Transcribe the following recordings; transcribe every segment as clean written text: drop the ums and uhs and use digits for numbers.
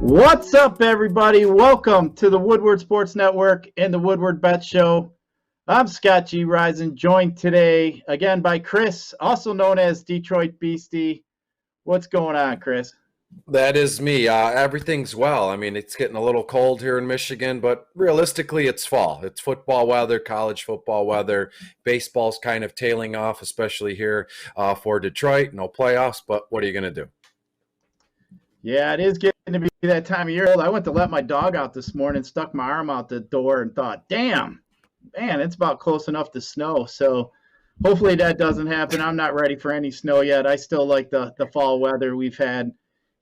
What's up, everybody? Welcome to the Woodward Sports Network and the Woodward Bets Show. I'm Scott G. Risen, joined today again by Chris, also known as Detroit Beastie. What's going on, Chris? That is me. Everything's well. I mean, it's getting a little cold here in Michigan, but realistically, it's fall. It's football weather, college football weather. Baseball's kind of tailing off, especially here for Detroit. No playoffs, but what are you going to do? Yeah, it is getting to be that time of year. I went to let my dog out this morning, stuck my arm out the door, and thought, damn, man, it's about close enough to snow. So hopefully that doesn't happen. I'm not ready for any snow yet. I still like the fall weather we've had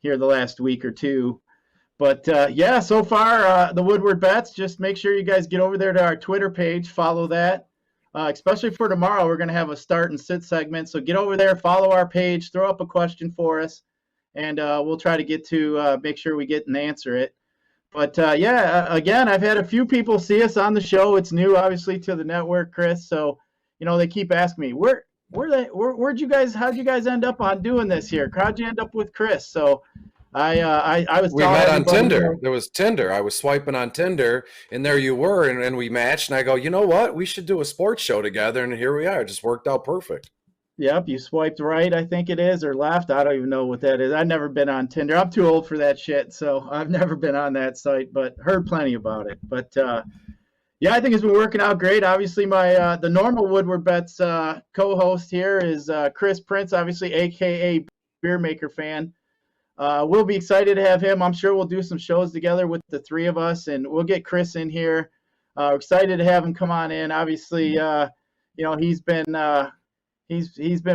here the last week or two. But yeah, so far, the Woodward Bets, just make sure you guys get over there to our Twitter page, follow that. Especially for tomorrow, we're going to have a start and sit segment. So get over there, follow our page, throw up a question for us, and we'll try to get to make sure we get and answer it. But yeah, again, I've had a few people see us on the show. It's new, obviously, to the network, Chris. So, you know, they keep asking me, how'd you guys end up on doing this here? How'd you end up with Chris? So I was. We met on Tinder. There was Tinder. I was swiping on Tinder, and there you were, and we matched. And I go, you know what? We should do a sports show together. And here we are. It just worked out perfect. Yep, you swiped right, I think it is, or left. I don't even know what that is. I've never been on Tinder. I'm too old for that shit, so I've never been on that site, but heard plenty about it. But yeah, I think it's been working out great. Obviously, my the normal Woodward Bets co-host here is Chris Prince, obviously, a.k.a. Beer Maker Fan. We'll be excited to have him. I'm sure we'll do some shows together with the three of us, and we'll get Chris in here. Excited to have him come on in. Obviously, you know, he's been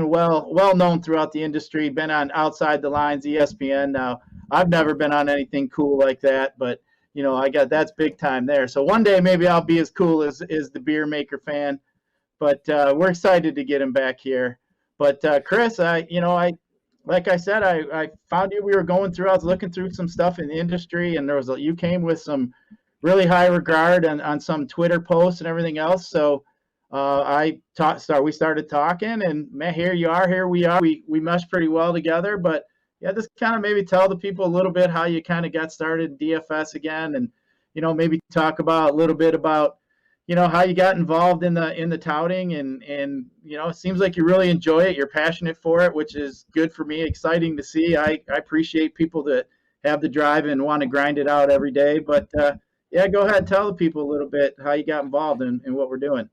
well known throughout the industry, been on Outside the Lines, ESPN. Now, I've never been on anything cool like that, but, you know, that's big time there. So one day maybe I'll be as cool as the Beer Maker Fan, but we're excited to get him back here. But Chris, like I said, I found you. We were going through, I was looking through some stuff in the industry, and you came with some really high regard on some Twitter posts and everything else. So we started talking, and man, here you are. Here we are. We meshed pretty well together. But yeah, just kind of maybe tell the people a little bit how you kind of got started in DFS again, and you know, maybe talk about a little bit about, you know, how you got involved in the touting, and you know, it seems like you really enjoy it. You're passionate for it, which is good for me. Exciting to see. I appreciate people that have the drive and want to grind it out every day. But yeah, go ahead, tell the people a little bit how you got involved in what we're doing.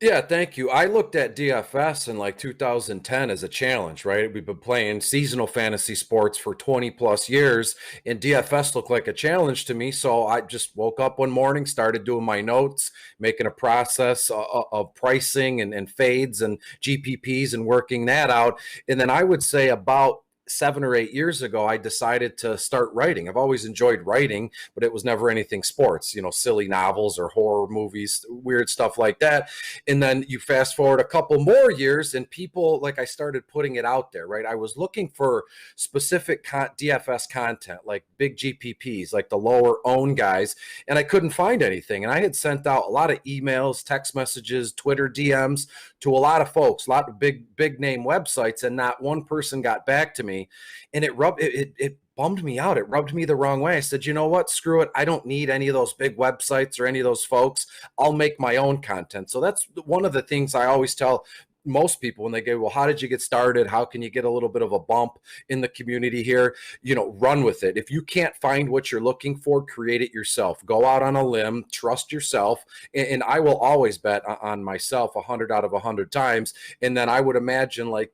Yeah, thank you. I looked at DFS in like 2010 as a challenge, right? We've been playing seasonal fantasy sports for 20 plus years, and DFS looked like a challenge to me. So I just woke up one morning, started doing my notes, making a process of pricing and fades and GPPs and working that out. And then I would say about 7 or 8 years ago, I decided to start writing. I've always enjoyed writing, but it was never anything sports, you know, silly novels or horror movies, weird stuff like that. And then you fast forward a couple more years, and people, like, I started putting it out there, right? I was looking for specific DFS content, like big GPPs, like the lower owned guys, and I couldn't find anything. And I had sent out a lot of emails, text messages, Twitter DMs to a lot of folks, a lot of big name websites, and not one person got back to me. And it bummed me out. It rubbed me the wrong way. I said, you know what? Screw it. I don't need any of those big websites or any of those folks. I'll make my own content. So that's one of the things I always tell most people when they go, well, how did you get started? How can you get a little bit of a bump in the community here? You know, run with it. If you can't find what you're looking for, create it yourself. Go out on a limb, trust yourself. And I will always bet on myself 100 out of 100 times. And then I would imagine like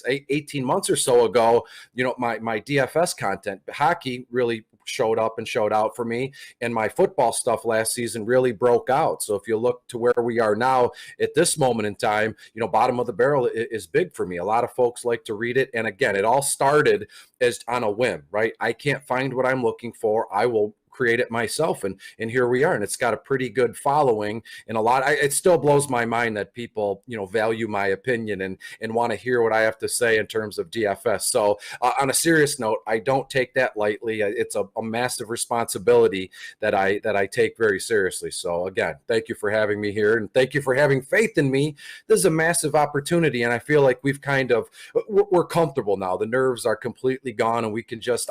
18 months or so ago, you know, my DFS content, hockey really showed up and showed out for me, and my football stuff last season really broke out. So if you look to where we are now at this moment in time, you know, bottom of the barrel is big for me. A lot of folks like to read it, and again, it all started as on a whim, right? I can't find what I'm looking for. I will create it myself, and here we are, and it's got a pretty good following. And it still blows my mind that people, value my opinion and want to hear what I have to say in terms of DFS. So on a serious note, I don't take that lightly. It's a massive responsibility that I take very seriously. So again, thank you for having me here, and thank you for having faith in me. This is a massive opportunity, and I feel like we're comfortable now. The nerves are completely gone, and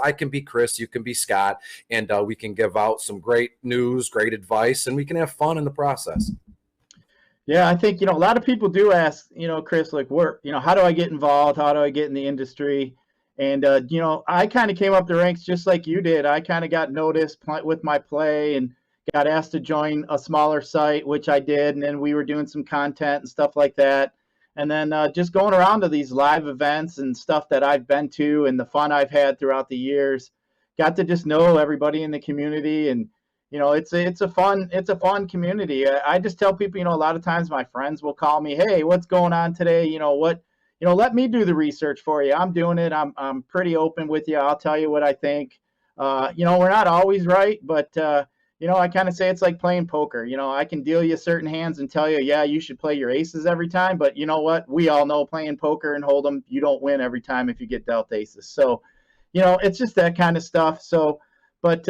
I can be Chris, you can be Scott, and we can give out some great news, great advice, and we can have fun in the process. Yeah, I think, a lot of people do ask, Chris, like, how do I get involved? How do I get in the industry? And, I kind of came up the ranks just like you did. I kind of got noticed with my play and got asked to join a smaller site, which I did. And then we were doing some content and stuff like that. And then just going around to these live events and stuff that I've been to and the fun I've had throughout the years, got to just know everybody in the community. And, it's a fun community. I just tell people, a lot of times my friends will call me, hey, what's going on today? Let me do the research for you. I'm doing it. I'm pretty open with you. I'll tell you what I think. We're not always right, but I kind of say it's like playing poker. I can deal you certain hands and tell you, yeah, you should play your aces every time. But you know what? We all know playing poker and hold'em, you don't win every time if you get dealt aces. So, it's just that kind of stuff. So, but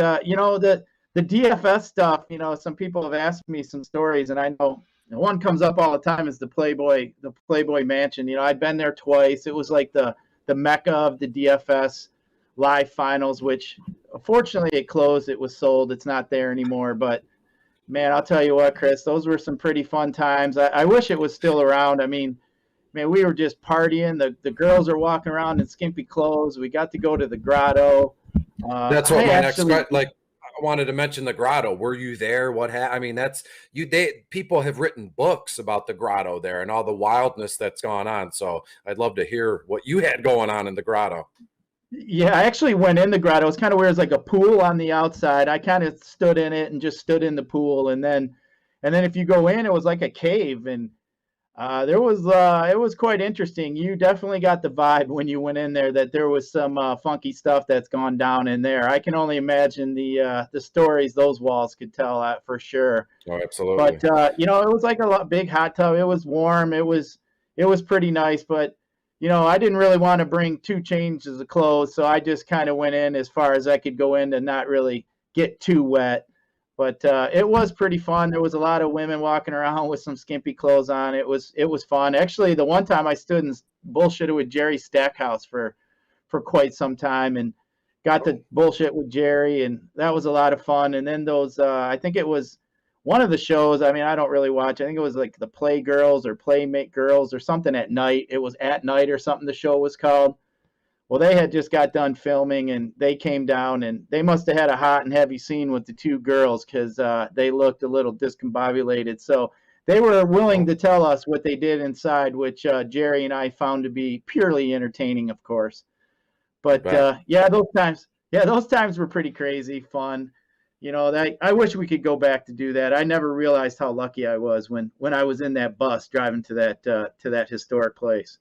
the DFS stuff, some people have asked me some stories, and I know one comes up all the time is the Playboy Mansion. I'd been there twice. It was like the mecca of the DFS live finals, which fortunately it closed. It was sold. It's not there anymore. But man, I'll tell you what, Chris, those were some pretty fun times. I wish it was still around. I mean, we were just partying. The girls are walking around in skimpy clothes. We got to go to the grotto. That's what my next question, I wanted to mention the grotto. Were you there? People have written books about the grotto there and all the wildness that's gone on. So I'd love to hear what you had going on in the grotto. Yeah, I actually went in the grotto. It's kind of weird. It's like a pool on the outside. I kind of stood in it and just stood in the pool. And then if you go in, it was like a cave. And it was quite interesting. You definitely got the vibe when you went in there that there was some funky stuff that's gone down in there. I can only imagine the stories those walls could tell for sure. Oh, absolutely. But it was like a big hot tub. It was warm. It was pretty nice. But I didn't really want to bring 2 changes of clothes, so I just kind of went in as far as I could go in to not really get too wet. But it was pretty fun. There was a lot of women walking around with some skimpy clothes on. It was fun. Actually, the one time I stood and bullshitted with Jerry Stackhouse for quite some time and got to bullshit with Jerry, and that was a lot of fun. And then those, I think it was one of the shows, I don't really watch. I think it was like the Play Girls or Playmate Girls or something at night. It was At Night or something the show was called. Well, they had just got done filming, and they came down, and they must have had a hot and heavy scene with the 2 girls because they looked a little discombobulated. So they were willing to tell us what they did inside, which Jerry and I found to be purely entertaining, of course. But those times were pretty crazy, fun. I wish we could go back to do that. I never realized how lucky I was when I was in that bus driving to that historic place.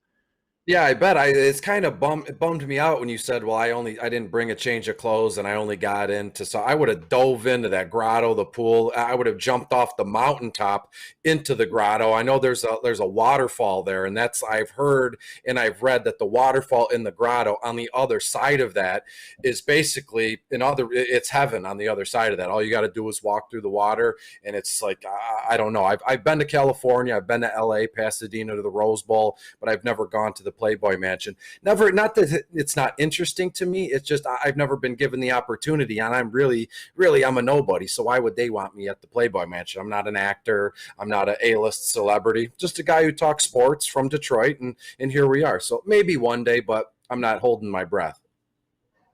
Yeah, I bet. It's kind of bummed me out when you said, well, I didn't bring a change of clothes and I only got into, so I would have dove into that grotto, the pool. I would have jumped off the mountaintop into the grotto. I know there's a waterfall there, and I've heard and I've read that the waterfall in the grotto on the other side of that is basically it's heaven on the other side of that. All you got to do is walk through the water, and it's like, I don't know. I've been to California, I've been to LA, Pasadena, to the Rose Bowl, but I've never gone to the Playboy Mansion. Not that it's not interesting to me. It's just I've never been given the opportunity, and I'm really I'm a nobody. So why would they want me at the Playboy Mansion? I'm not an actor. I'm not an A-list celebrity. Just a guy who talks sports from Detroit, and here we are. So maybe one day, but I'm not holding my breath.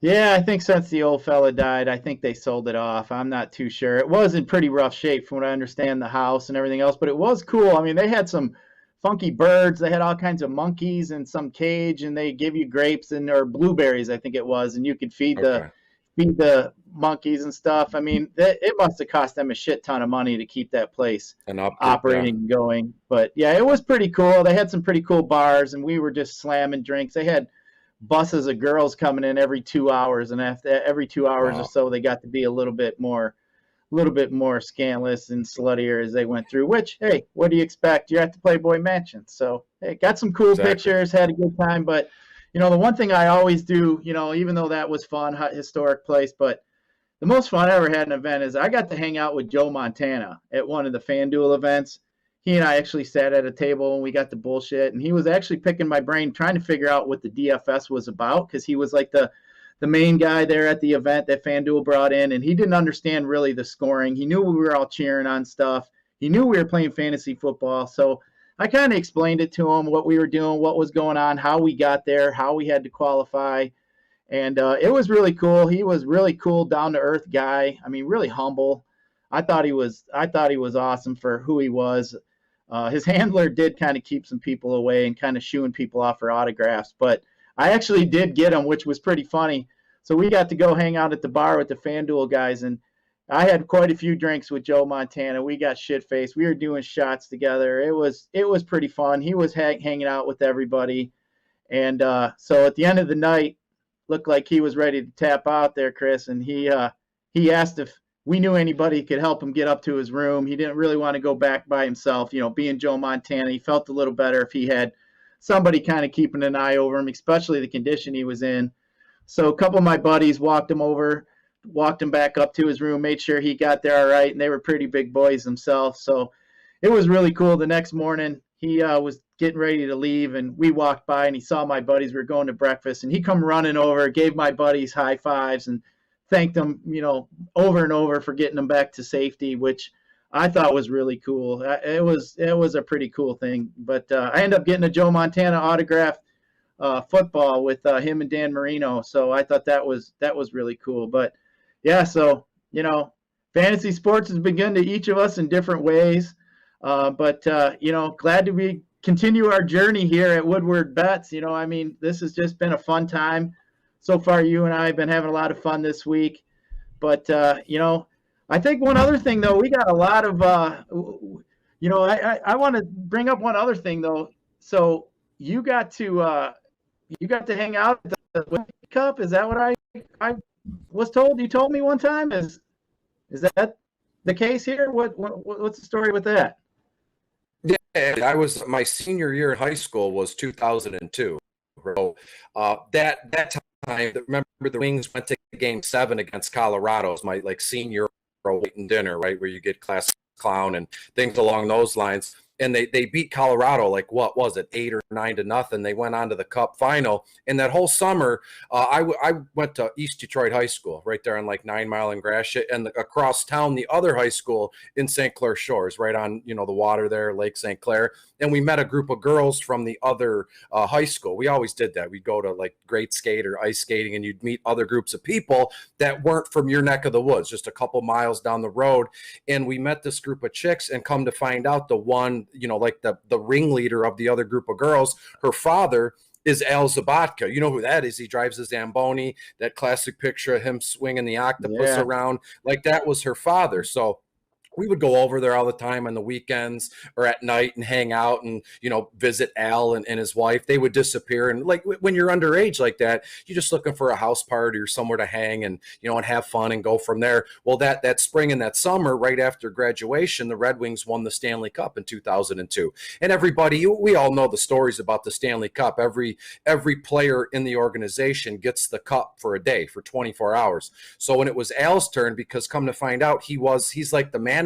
Yeah, I think since the old fella died, I think they sold it off. I'm not too sure. It was in pretty rough shape from what I understand, the house and everything else, but it was cool. They had some funky birds. They had all kinds of monkeys in some cage, and they give you grapes or blueberries, I think it was, and you could feed the monkeys and stuff. It must have cost them a shit ton of money to keep that place operating and going. But yeah, it was pretty cool. They had some pretty cool bars, and we were just slamming drinks. They had buses of girls coming in every 2 hours, and after every 2 hours or Wow. so, they got to be a little bit more scandalous and sluttier as they went through, which, hey, what do you expect? You're at the Playboy Mansion. So, hey, got some cool Exactly. pictures, had a good time. But, the one thing I always do, even though that was fun, historic place, but the most fun I ever had in an event is I got to hang out with Joe Montana at one of the FanDuel events. He and I actually sat at a table and we got to bullshit. And he was actually picking my brain, trying to figure out what the DFS was about, because he was like the main guy there at the event that FanDuel brought in, and he didn't understand really the scoring. He knew we were all cheering on stuff. He knew we were playing fantasy football. So I kind of explained it to him, what we were doing, what was going on, how we got there, how we had to qualify. And it was really cool. He was really cool, down-to-earth guy. I mean, really humble. I thought he was awesome for who he was. His handler did kind of keep some people away and kind of shooing people off for autographs, but I actually did get him, which was pretty funny. So we got to go hang out at the bar with the FanDuel guys, and I had quite a few drinks with Joe Montana. We got shit-faced. We were doing shots together. It was pretty fun. He was hanging out with everybody. And so at the end of the night, looked like he was ready to tap out there, Chris, and he asked if we knew anybody who could help him get up to his room. He didn't really want to go back by himself, being Joe Montana. He felt a little better if he had somebody kind of keeping an eye over him, especially the condition he was in. So a couple of my buddies walked him back up to his room, made sure he got there all right, and they were pretty big boys themselves. So it was really cool. The next morning, he was getting ready to leave, and we walked by, and he saw my buddies. We were going to breakfast, and he come running over, gave my buddies high fives, and thanked them, over and over for getting them back to safety, which I thought was really cool. It was a pretty cool thing. But I ended up getting a Joe Montana autograph football with him and Dan Marino, so I thought that was really cool. But yeah, so fantasy sports has begun to each of us in different ways. But glad to continue our journey here at Woodward Bets. This has just been a fun time. So far, you and I have been having a lot of fun this week. But, I think one other thing, though, we got a lot of, I want to bring up one other thing, though. So you got to hang out at the Wake Cup. Is that what I was told? You told me one time. Is that the case here? What's the story with that? Yeah, my senior year in high school was 2002. So that time, remember the Wings went to Game 7 against Colorado. It was my senior waiting dinner, right, where you get class clown and things along those lines. And they beat Colorado, what was it, 8 or 9-0. They went on to the Cup final. And that whole summer, I went to East Detroit High School, right there on 9 Mile and Gratiot, and across town, the other high school in St. Clair Shores, right on the water there, Lake St. Clair. And we met a group of girls from the other high school. We always did that. We'd go to great skate or ice skating, and you'd meet other groups of people that weren't from your neck of the woods, just a couple miles down the road. And we met this group of chicks, and come to find out, the one, the ringleader of the other group of girls, her father is Al Zabatka. You know who that is? He drives a Zamboni, that classic picture of him swinging the octopus around. That was her father. So we would go over there all the time on the weekends or at night and hang out and, visit Al and his wife. They would disappear. And when you're underage like that, you're just looking for a house party or somewhere to hang and, and have fun and go from there. Well, that spring and that summer, right after graduation, the Red Wings won the Stanley Cup in 2002. And everybody, we all know the stories about the Stanley Cup. Every player in the organization gets the cup for a day, for 24 hours. So when it was Al's turn, because come to find out, he's like the manager,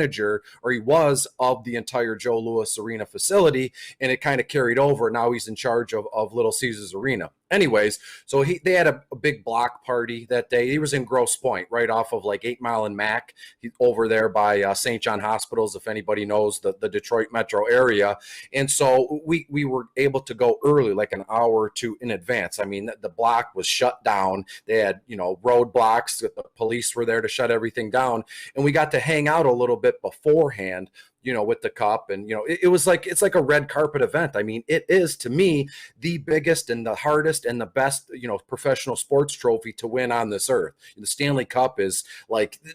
or he was, of the entire Joe Louis Arena facility, and it kind of carried over. Now he's in charge of Little Caesars Arena. Anyways, so they had a big block party that day. He was in Grosse Pointe, right off of 8 Mile and Mac, over there by St. John Hospitals, if anybody knows the Detroit metro area. And so we were able to go early, an hour or two in advance. I mean, the block was shut down. They had, roadblocks. The police were there to shut everything down. And we got to hang out a little bit beforehand, with the cup. And, it's like a red carpet event. I mean, it is, to me, the biggest and the hardest and the best, professional sports trophy to win on this earth. The Stanley Cup is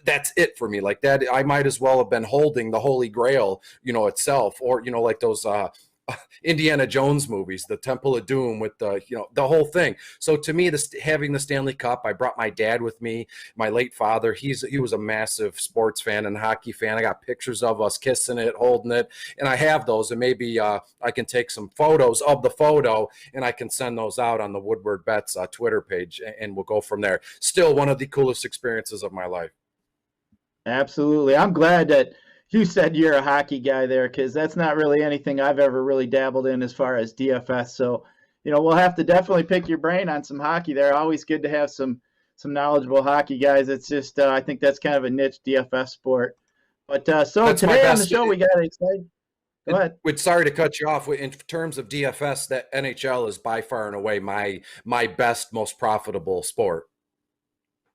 that's it for me. That I might as well have been holding the Holy Grail, itself, or, those Indiana Jones movies, the Temple of Doom with the, the whole thing. So to me, having the Stanley Cup, I brought my dad with me, my late father. He was a massive sports fan and hockey fan. I got pictures of us kissing it, holding it, and I have those. And maybe I can take some photos of the photo and I can send those out on the Woodward Bets Twitter page, and we'll go from there. Still one of the coolest experiences of my life. Absolutely. I'm glad that you said you're a hockey guy there, because that's not really anything I've ever really dabbled in as far as DFS. So, we'll have to definitely pick your brain on some hockey there. Always good to have some knowledgeable hockey guys. It's just I think that's kind of a niche DFS sport. But so that's today on the show we got excited. Go ahead. Sorry to cut you off. In terms of DFS, that NHL is by far and away my best, most profitable sport.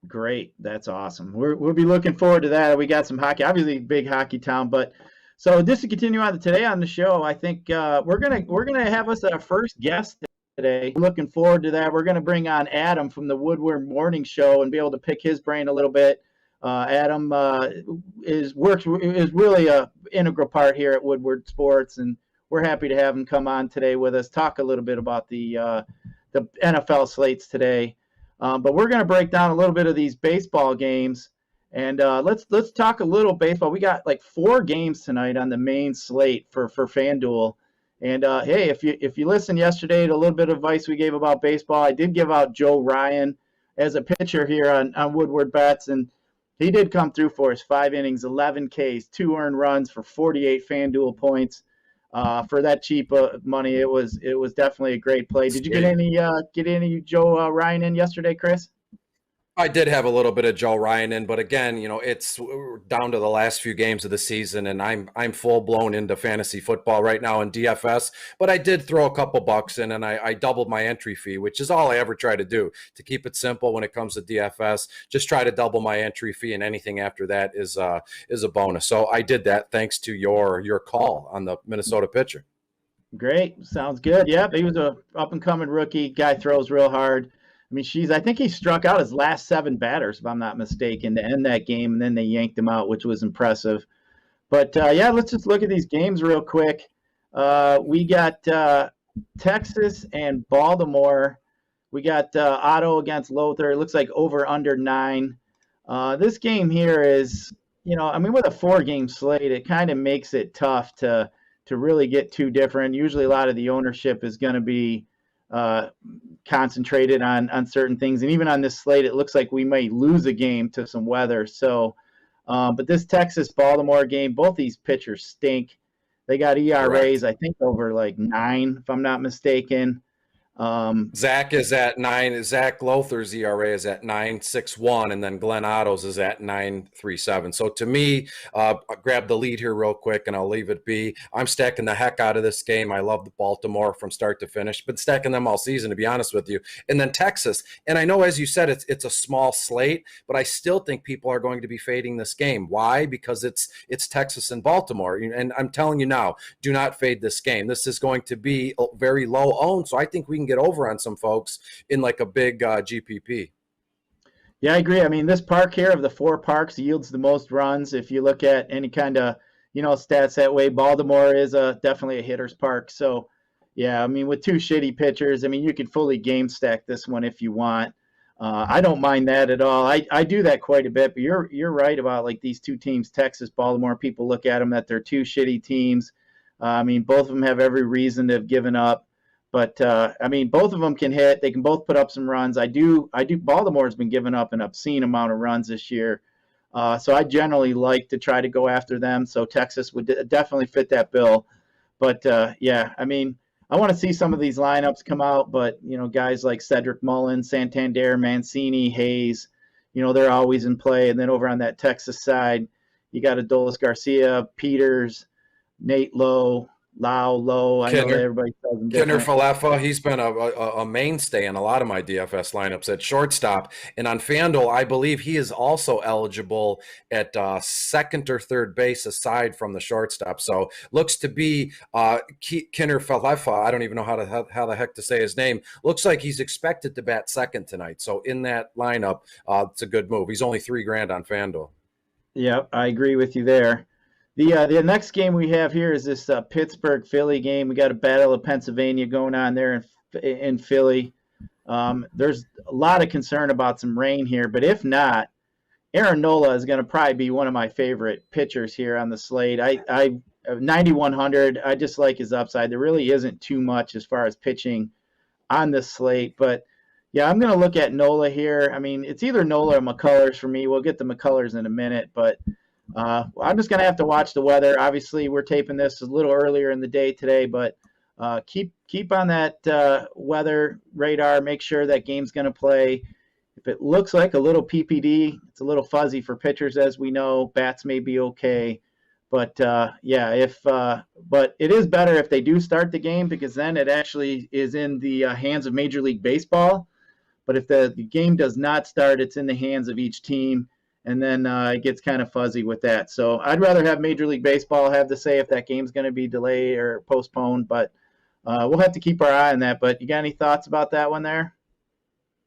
Great. That's awesome. We'll be looking forward to that. We got some hockey, obviously big hockey town, but so just to continue on today on the show, I think we're gonna have us our first guest today. Looking forward to that. We're gonna bring on Adham from the Woodward Morning Show and be able to pick his brain a little bit. Adham is really a integral part here at Woodward Sports, and we're happy to have him come on today with us, talk a little bit about the NFL slates today. But we're going to break down a little bit of these baseball games, and let's talk a little baseball. We got like 4 games tonight on the main slate for FanDuel. And hey, if you listened yesterday to a little bit of advice we gave about baseball, I did give out Joe Ryan as a pitcher here on Woodward Bets, and he did come through for us. 5 innings, 11 Ks, 2 earned runs for 48 FanDuel points. For that cheap money, it was definitely a great play. Did you get any Joe Ryan in yesterday, Chris? I did have a little bit of Joe Ryan in, but again, it's down to the last few games of the season, and I'm full blown into fantasy football right now in DFS. But I did throw a couple bucks in, and I doubled my entry fee, which is all I ever try to do to keep it simple when it comes to DFS. Just try to double my entry fee, and anything after that is a bonus. So I did that thanks to your call on the Minnesota pitcher. Great, sounds good. Yep, he was a up and coming rookie. Guy throws real hard. I mean, I think he struck out his last 7 batters, if I'm not mistaken, to end that game, and then they yanked him out, which was impressive. But, yeah, let's just look at these games real quick. We got Texas and Baltimore. We got Otto against Lothar. It looks like over under 9. This game here is, with a 4-game slate, it kind of makes it tough to really get too different. Usually a lot of the ownership is going to be concentrated on certain things, and even on this slate it looks like we might lose a game to some weather. So but this Texas Baltimore game, both these pitchers stink. They got ERAs, I think, over like 9, if I'm not mistaken. Zach is at 9. Zach Lothar's ERA is at 9.61, and then Glenn Otto's is at 9.37. So to me, I'll grab the lead here real quick, and I'll leave it be. I'm stacking the heck out of this game. I love the Baltimore from start to finish, but stacking them all season, to be honest with you. And then Texas, and I know, as you said, it's a small slate, but I still think people are going to be fading this game. Why? Because it's Texas and Baltimore, and I'm telling you now, do not fade this game. This is going to be very low owned, so I think we can get over on some folks in like a big GPP. Yeah, I agree. I mean, this park here of the 4 parks yields the most runs. If you look at any kind of, stats that way, Baltimore is definitely a hitter's park. So, yeah, I mean, with 2 shitty pitchers, I mean, you could fully game stack this one if you want. I don't mind that at all. I do that quite a bit, but you're right about like these 2 teams, Texas, Baltimore. People look at them that they're 2 shitty teams. I mean, both of them have every reason to have given up. But, I mean, both of them can hit. They can both put up some runs. Baltimore's been giving up an obscene amount of runs this year. So I generally like to try to go after them. So Texas would definitely fit that bill. But, yeah, I mean, I want to see some of these lineups come out. But, guys like Cedric Mullins, Santander, Mancini, Hayes, they're always in play. And then over on that Texas side, you got Adolis Garcia, Peters, Nate Lowe, Lowe. I know that everybody tells him different. Kinner Falefa, he's been a mainstay in a lot of my DFS lineups at shortstop. And on FanDuel, I believe he is also eligible at second or third base aside from the shortstop. So looks to be Kinner Falefa. I don't even know how the heck to say his name. Looks like he's expected to bat second tonight. So in that lineup, it's a good move. He's only $3,000 on FanDuel. Yeah, I agree with you there. The next game we have here is this Pittsburgh Philly game. We got a Battle of Pennsylvania going on there in Philly. There's a lot of concern about some rain here, but if not, Aaron Nola is going to probably be one of my favorite pitchers here on the slate. I 9,100. I just like his upside. There really isn't too much as far as pitching on this slate, but yeah, I'm going to look at Nola here. I mean, it's either Nola or McCullers for me. We'll get the McCullers in a minute, but I'm just going to have to watch the weather. Obviously, we're taping this a little earlier in the day today, but keep on that weather radar. Make sure that game's going to play. If it looks like a little PPD, it's a little fuzzy for pitchers, as we know. Bats may be okay, but but it is better if they do start the game, because then it actually is in the hands of Major League Baseball. But if the game does not start, it's in the hands of each team, and then it gets kind of fuzzy with that. So I'd rather have Major League Baseball have to say if that game's going to be delayed or postponed, but we'll have to keep our eye on that. But you got any thoughts about that one there?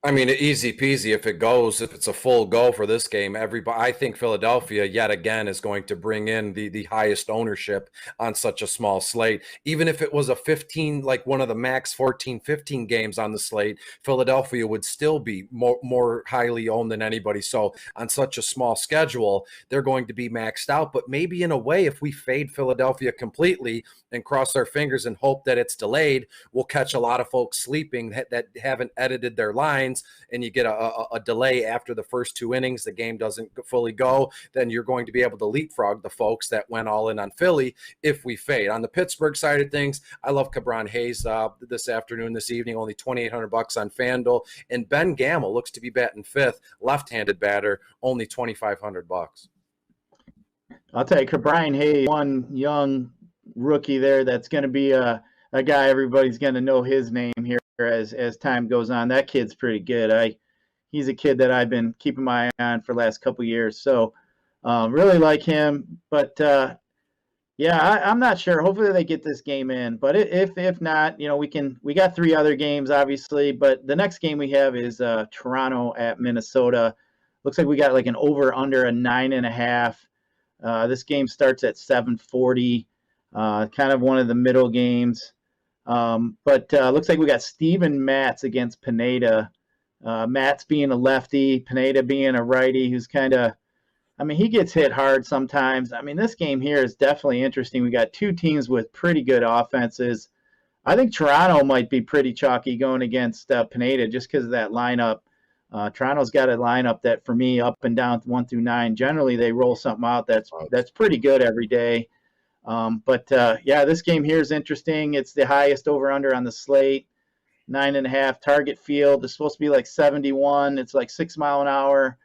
I mean, easy peasy if it goes, if it's a full go for this game. I think Philadelphia yet again is going to bring in the highest ownership on such a small slate. Even if it was a 15, like one of the max 14, 15 games on the slate, Philadelphia would still be more highly owned than anybody. So on such a small schedule, they're going to be maxed out. But maybe in a way, if we fade Philadelphia completely and cross our fingers and hope that it's delayed, we'll catch a lot of folks sleeping that haven't edited their lines, and you get a delay after the first two innings, the game doesn't fully go, then you're going to be able to leapfrog the folks that went all in on Philly if we fade. On the Pittsburgh side of things, I love Cabron Hayes this evening, only $2,800 on FanDuel, and Ben Gamel looks to be batting fifth, left-handed batter, only $2,500. I'll tell you, Cabron Hayes, one young rookie there that's going to be a guy everybody's going to know his name here as time goes on. That kid's pretty good. He's a kid that I've been keeping my eye on for the last couple of years. So really like him. But I'm not sure. Hopefully they get this game in. But if not, we got three other games obviously. But the next game we have is Toronto at Minnesota. Looks like we got like an over under a 9.5. This game starts at 7:40. Kind of one of the middle games. But looks like we got Steven Matz against Pineda. Matz being a lefty, Pineda being a righty, who's he gets hit hard sometimes. I mean, this game here is definitely interesting. We got two teams with pretty good offenses. I think Toronto might be pretty chalky going against Pineda just because of that lineup. Toronto's got a lineup that, for me, up and down 1 through 9, generally they roll something out that's pretty good every day. This game here is interesting. It's the highest over-under on the slate, 9.5. Target field is supposed to be like 71. It's like 6 mile an hour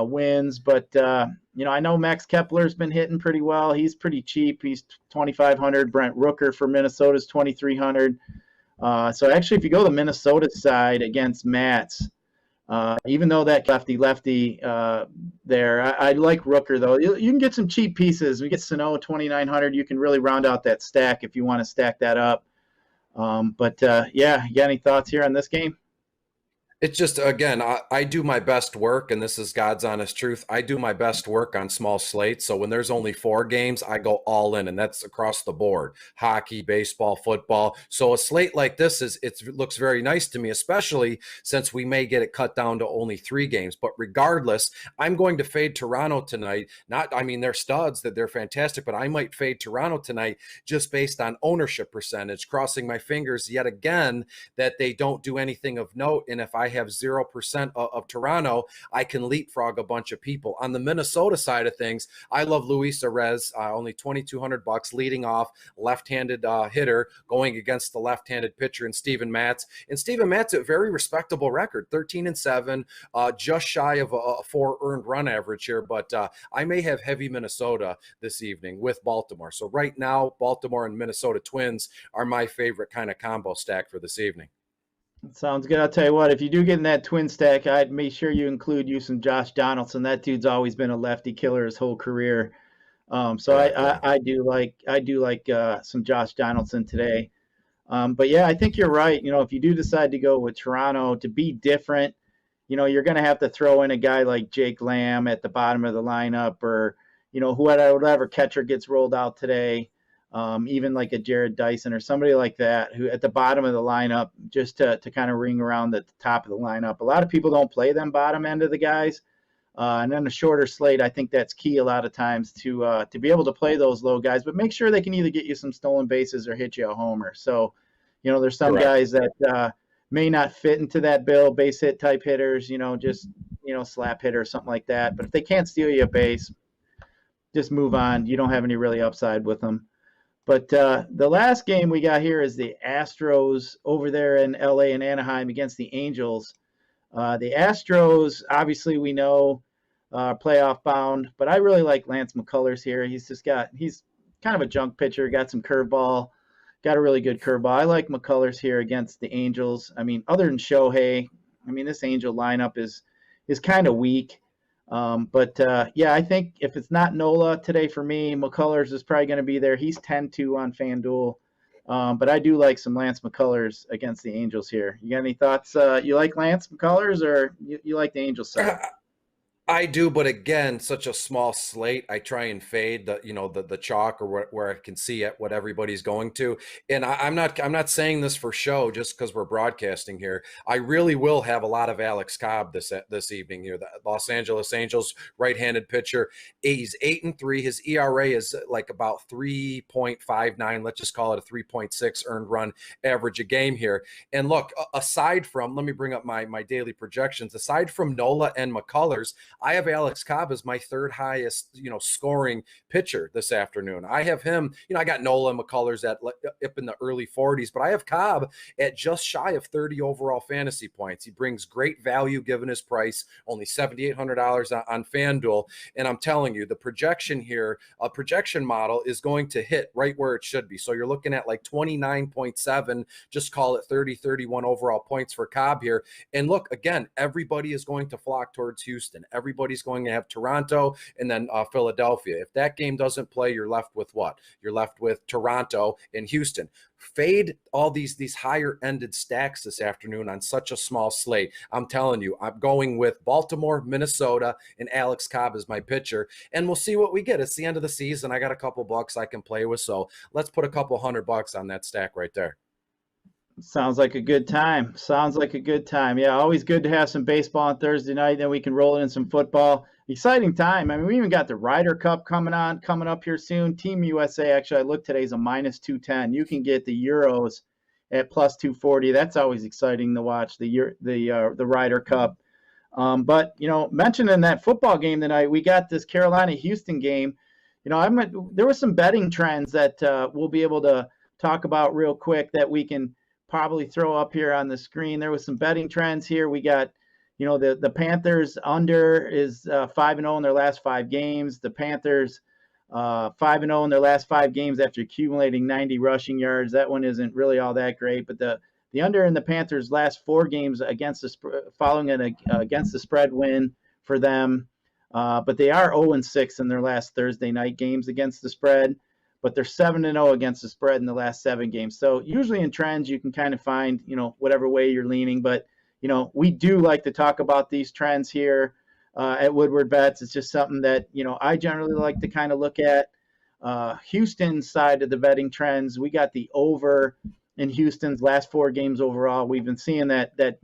winds. But, I know Max Kepler's been hitting pretty well. He's pretty cheap. He's 2,500. Brent Rooker for Minnesota's 2,300. So actually, if you go the Minnesota side against Matz, even though that lefty there, I like Rooker though. You can get some cheap pieces. We get Sano 2,900. You can really round out that stack if you want to stack that up. You got any thoughts here on this game? It's just, again, I do my best work, and this is God's honest truth. I do my best work on small slates. So when there's only 4 games, I go all in, and that's across the board: hockey, baseball, football. So a slate like this it looks very nice to me, especially since we may get it cut down to only 3 games. But regardless, I'm going to fade Toronto tonight. They're studs, that they're fantastic, but I might fade Toronto tonight just based on ownership percentage, crossing my fingers yet again that they don't do anything of note. And if I have 0% of Toronto, I can leapfrog a bunch of people. On the Minnesota side of things, I love Luis Arez, only $2,200, leading off, left-handed hitter, going against the left-handed pitcher in Steven Matz. And Steven Matz, a very respectable record, 13-7, just shy of a 4 earned run average here. But I may have heavy Minnesota this evening with Baltimore. So right now, Baltimore and Minnesota Twins are my favorite kind of combo stack for this evening. Sounds good. I'll tell you what, if you do get in that twin stack, I'd make sure you include some Josh Donaldson. That dude's always been a lefty killer his whole career. I do like some Josh Donaldson today. I think you're right. If you do decide to go with Toronto to be different, you're going to have to throw in a guy like Jake Lamb at the bottom of the lineup, or whatever catcher gets rolled out today, even like a Jared Dyson or somebody like that, who at the bottom of the lineup, just to kind of ring around at the top of the lineup. A lot of people don't play them bottom end of the guys. And then a shorter slate, I think that's key a lot of times to be able to play those low guys, but make sure they can either get you some stolen bases or hit you a homer. So, there's some Correct. guys that may not fit into that bill, base hit type hitters, just, slap hitter or something like that. But if they can't steal you a base, just move on. You don't have any really upside with them. But the last game we got here is the Astros over there in LA and Anaheim against the Angels. The Astros, obviously we know, playoff bound, but I really like Lance McCullers here. He's kind of a junk pitcher, got some curveball, got a really good curveball. I like McCullers here against the Angels. I mean, other than Shohei, this Angel lineup is kind of weak. I think if it's not Nola today for me, McCullers is probably going to be there. He's 10-2 on FanDuel. But I do like some Lance McCullers against the Angels here. You got any thoughts? You like Lance McCullers, or you like the Angels side? I do, but again, such a small slate. I try and fade the chalk or where I can see it, what everybody's going to. And I'm not saying this for show just because we're broadcasting here. I really will have a lot of Alex Cobb this evening here. The Los Angeles Angels right-handed pitcher. He's 8-3. His ERA is like about 3.59. Let's just call it a 3.6 earned run average a game here. And look, aside from, let me bring up my daily projections. Aside from Nola and McCullers, I have Alex Cobb as my third highest, scoring pitcher this afternoon. I have him, I got Nola and McCullers at up in the early 40s, but I have Cobb at just shy of 30 overall fantasy points. He brings great value given his price, only $7,800 on FanDuel. And I'm telling you, the projection here, a projection model is going to hit right where it should be. So you're looking at like 29.7, just call it 30, 31 overall points for Cobb here. And look, again, everybody is going to flock towards Houston. Everybody's going to have Toronto and then Philadelphia. If that game doesn't play, you're left with what? You're left with Toronto and Houston. Fade all these higher-ended stacks this afternoon on such a small slate. I'm telling you, I'm going with Baltimore, Minnesota, and Alex Cobb as my pitcher, and we'll see what we get. It's the end of the season. I got a couple bucks I can play with, so let's put a couple $100 on that stack right there. Sounds like a good time. Yeah, always good to have some baseball on Thursday night. Then we can roll in some football. Exciting time. We even got the Ryder Cup coming up here soon. Team USA, actually, I looked today, is a -210. You can get the Euros at +240. That's always exciting to watch, the Ryder Cup. But mentioning that football game tonight, we got this Carolina-Houston game. There were some betting trends that we'll be able to talk about real quick that we can probably throw up here on the screen. There was some betting trends here. We got, the Panthers under is 5-0 in their last 5 games. The Panthers 5-0 in their last 5 games after accumulating 90 rushing yards. That one isn't really all that great, but the under in the Panthers' last 4 games following an against the spread win for them. But they are 0-6 in their last Thursday night games against the spread. But they're 7-0 against the spread in the last 7 games. So usually in trends, you can kind of find, whatever way you're leaning. But, we do like to talk about these trends here at Woodward Bets. It's just something that, I generally like to kind of look at. Houston's side of the betting trends, we got the over in Houston's last 4 games overall. We've been seeing that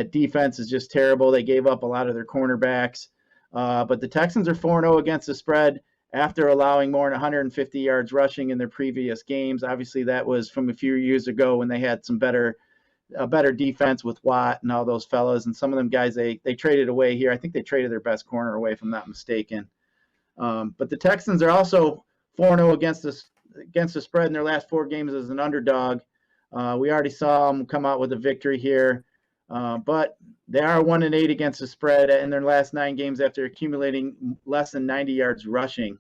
defense is just terrible. They gave up a lot of their cornerbacks. But the Texans are 4-0 against the spread after allowing more than 150 yards rushing in their previous games. Obviously, that was from a few years ago when they had some better defense with Watt and all those fellas. And some of them guys they traded away here. I think they traded their best corner away, if I'm not mistaken. But the Texans are also 4-0 against the spread in their last 4 games as an underdog. We already saw them come out with a victory here. But they are 1-8 against the spread in their last 9 games after accumulating less than 90 yards rushing.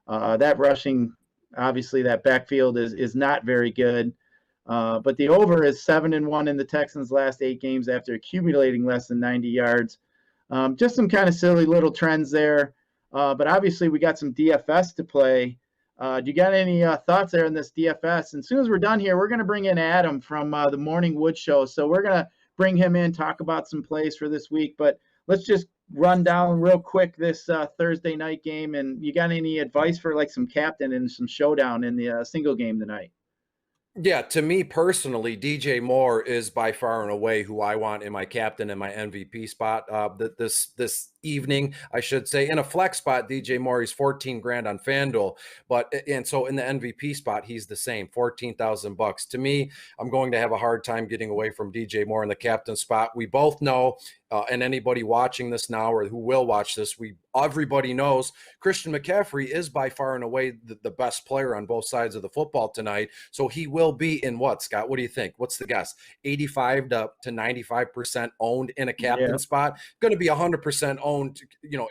That rushing, obviously, that backfield is not very good. But the over is 7-1 in the Texans' last 8 games after accumulating less than 90 yards. Just some kind of silly little trends there. But obviously, we got some DFS to play. Do you got any thoughts there on this DFS? And as soon as we're done here, we're going to bring in Adham from the Morning Wood Show. So we're going to bring him in, talk about some plays for this week. But let's just run down real quick this Thursday night game, and you got any advice for like some captain and some showdown in the single game tonight? Yeah, to me personally, DJ Moore is by far and away who I want in my captain and my MVP spot. This evening, I should say, in a flex spot, DJ Moore, he's 14 grand on FanDuel, and so in the MVP spot, he's the same, 14,000 bucks. To me, I'm going to have a hard time getting away from DJ Moore in the captain spot. We both know, and anybody watching this now or who will watch this, everybody knows Christian McCaffrey is by far and away the best player on both sides of the football tonight. So he will be in what, Scott? What do you think? What's the guess? 85 to 95% owned in a captain spot. Going to be 100% owned,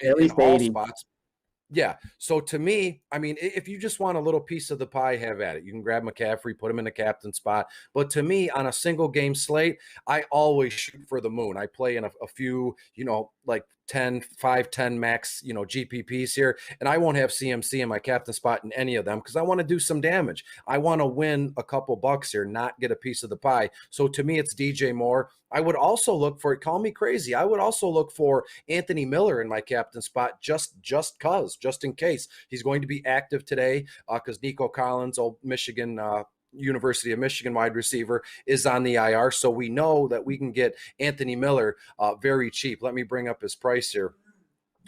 At least all 80 spots. Yeah. So to me, I mean, if you just want a little piece of the pie, have at it. You can grab McCaffrey, put him in the captain spot. But to me, on a single game slate, I always shoot for the moon. I play in a few, like 5, 10 max, GPPs here. And I won't have CMC in my captain spot in any of them because I want to do some damage. I want to win a couple bucks here, not get a piece of the pie. So to me, it's DJ Moore. I would also look for, call me crazy, I would also look for Anthony Miller in my captain spot just in case. He's going to be active today because Nico Collins, old Michigan University of Michigan wide receiver, is on the IR. So we know that we can get Anthony Miller very cheap. Let me bring up his price here